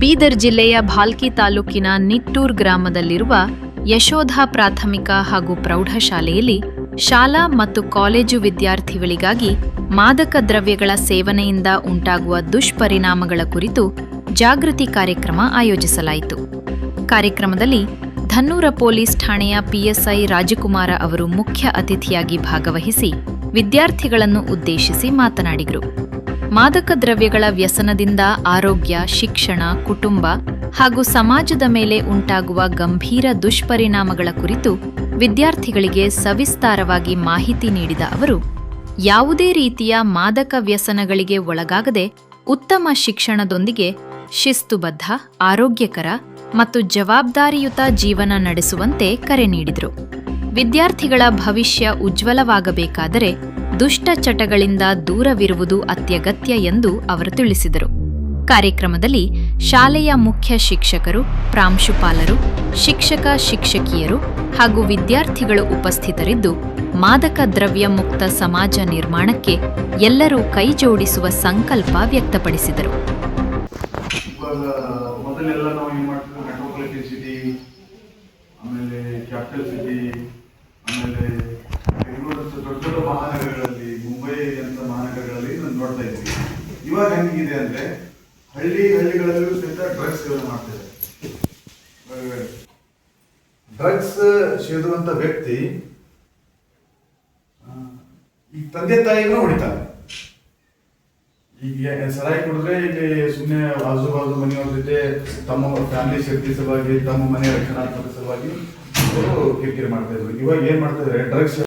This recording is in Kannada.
ಬೀದರ್ ಜಿಲ್ಲೆಯ ಭಾಲ್ಕಿ ತಾಲೂಕಿನ ನಿಟ್ಟೂರ್ ಗ್ರಾಮದಲ್ಲಿರುವ ಯಶೋಧ ಪ್ರಾಥಮಿಕ ಹಾಗೂ ಪ್ರೌಢಶಾಲೆಯಲ್ಲಿ ಶಾಲಾ ಮತ್ತು ಕಾಲೇಜು ವಿದ್ಯಾರ್ಥಿಗಳಿಗಾಗಿ ಮಾದಕ ದ್ರವ್ಯಗಳ ಸೇವನೆಯಿಂದ ಉಂಟಾಗುವ ದುಷ್ಪರಿಣಾಮಗಳ ಕುರಿತು ಜಾಗೃತಿ ಕಾರ್ಯಕ್ರಮ ಆಯೋಜಿಸಲಾಯಿತು. ಕಾರ್ಯಕ್ರಮದಲ್ಲಿ ಧನ್ನೂರ ಪೊಲೀಸ್ ಠಾಣೆಯ ಪಿಎಸ್ಐ ರಾಜಕುಮಾರ ಅವರು ಮುಖ್ಯ ಅತಿಥಿಯಾಗಿ ಭಾಗವಹಿಸಿ ವಿದ್ಯಾರ್ಥಿಗಳನ್ನು ಉದ್ದೇಶಿಸಿ ಮಾತನಾಡಿದರು. ಮಾದಕ ದ್ರವ್ಯಗಳ ವ್ಯಸನದಿಂದ ಆರೋಗ್ಯ, ಶಿಕ್ಷಣ, ಕುಟುಂಬ ಹಾಗೂ ಸಮಾಜದ ಮೇಲೆ ಉಂಟಾಗುವ ಗಂಭೀರ ದುಷ್ಪರಿಣಾಮಗಳ ಕುರಿತು ವಿದ್ಯಾರ್ಥಿಗಳಿಗೆ ಸವಿಸ್ತಾರವಾಗಿ ಮಾಹಿತಿ ನೀಡಿದ ಅವರು, ಯಾವುದೇ ರೀತಿಯ ಮಾದಕ ವ್ಯಸನಗಳಿಗೆ ಒಳಗಾಗದೆ ಉತ್ತಮ ಶಿಕ್ಷಣದೊಂದಿಗೆ ಶಿಸ್ತುಬದ್ಧ, ಆರೋಗ್ಯಕರ ಮತ್ತು ಜವಾಬ್ದಾರಿಯುತ ಜೀವನ ನಡೆಸುವಂತೆ ಕರೆ ನೀಡಿದರು. ವಿದ್ಯಾರ್ಥಿಗಳ ಭವಿಷ್ಯ ಉಜ್ವಲವಾಗಬೇಕಾದರೆ ದುಷ್ಟ ಚಟಗಳಿಂದ ದೂರವಿರುವುದು ಅತ್ಯಗತ್ಯ ಎಂದು ಅವರು ತಿಳಿಸಿದರು. ಕಾರ್ಯಕ್ರಮದಲ್ಲಿ ಶಾಲೆಯ ಮುಖ್ಯ ಶಿಕ್ಷಕರು, ಪ್ರಾಂಶುಪಾಲರು, ಶಿಕ್ಷಕಿಯರು ಹಾಗೂ ವಿದ್ಯಾರ್ಥಿಗಳು ಉಪಸ್ಥಿತರಿದ್ದು ಮಾದಕ ದ್ರವ್ಯ ಮುಕ್ತ ಸಮಾಜ ನಿರ್ಮಾಣಕ್ಕೆ ಎಲ್ಲರೂ ಕೈಜೋಡಿಸುವ ಸಂಕಲ್ಪ ವ್ಯಕ್ತಪಡಿಸಿದರು. ಮೊದಲೆಲ್ಲ ನಾವು ಏನು ಮಾಡ್ತೀವಿ, ಮೆಟ್ರೋಪಾಲಿಟನ್ ಸಿಟಿ, ಆಮೇಲೆ ಕ್ಯಾಪಿಟಲ್ ಸಿಟಿ, ಆಮೇಲೆ ಬೆಂಗಳೂರು ದೊಡ್ಡ ದೊಡ್ಡ ಮಹಾನಗರಗಳಲ್ಲಿ, ಮುಂಬೈ ಅಂತ ಮಹಾನಗರಗಳಲ್ಲಿ ನಾವು ನೋಡ್ತಾ ಇದ್ವಿ. ಇವಾಗ ಹೆಂಗಿದೆ ಅಂದರೆ ಹಳ್ಳಿಗಳಲ್ಲೂ ಸಹಿತ ಡ್ರಗ್ಸ್ ಸೇವನೆ ಮಾಡ್ತಿದ್ದಾರೆ. ಡ್ರಗ್ಸ್ ಸೇದುವಂಥ ವ್ಯಕ್ತಿ ಈಗ ತಂದೆ ತಾಯಿಗೂ ಹೊಡಿತಾರೆ. ಈಗ ಸರಾಯಿ ಕುಡಿದ್ರೆ ಇಲ್ಲಿ ಸುಮ್ಮನೆ ಬಾಜು ಮನೆಯವ್ರ ಜೊತೆ ತಮ್ಮ ಫ್ಯಾಮಿಲಿ ಸೇಫ್ಟಿ ಸಲುವಾಗಿ, ತಮ್ಮ ಮನೆ ರಕ್ಷಣಾತ್ಮಕ ಸಲುವಾಗಿ ಕಿರಿಕಿರಿ ಮಾಡ್ತಾ ಇದ್ರು. ಇವಾಗ ಏನ್ ಮಾಡ್ತಾ ಇದ್ದಾರೆ, ಡ್ರಗ್ಸ್